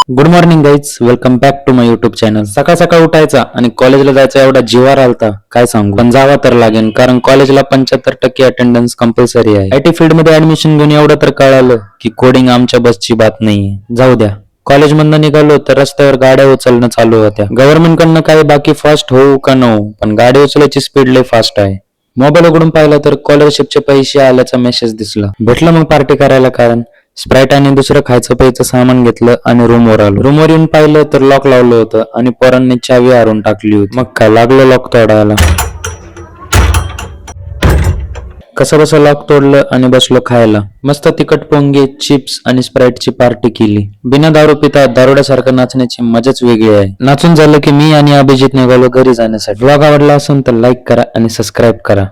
Good morning guys, welcome back to my YouTube channel. सकाळ सकाळ उठायचा आणि कॉलेजला जायचा एवढा जीवार आलता काय सांगू, पण जावा तर लागेल कारण कॉलेजला 75% अटेंडन्स कंपल्सरी आहे. आयटी फील्ड मध्ये ऍडमिशन घेऊन एवढं तर कळालं की कोडिंग आमच्या बसची बात नाहीये. जाऊ द्या. कॉलेज मधनं निघालो तर रस्त्यावर गाड्या उचलणं चालू होत्या. गव्हर्नमेंट कडनं काही बाकी फास्ट होऊ का न होऊ, पण गाडी उचलायची स्पीड लय फास्ट आहे. मोबाईल उघडून पाहिला तर स्कॉलरशिपचे पैसे आल्याचा मेसेज दिसला. भेटलं मग पार्टी करायला, कारण स्प्राईट आणि दुसरं खायचं प्यायचं सामान घेतलं आणि रूमवर आलो. रूमवर येऊन पाहिलं तर लॉक लावलं होतं आणि पोरांनी चावी हारून टाकली होती. मग काय लागलं लॉक तोडायला. कसं बसं लॉक तोडलं आणि बसलो खायला. मस्त तिखट पोंगे, चिप्स आणि स्प्राईटची पार्टी केली. बिना दारू पिता दारुड्यासारखं नाचण्याची मजाच वेगळी आहे. नाचून झालं की मी आणि अभिजित निघालो घरी जाण्यासाठी. व्लॉग आवडला असेल तर लाईक करा आणि सबस्क्राईब करा.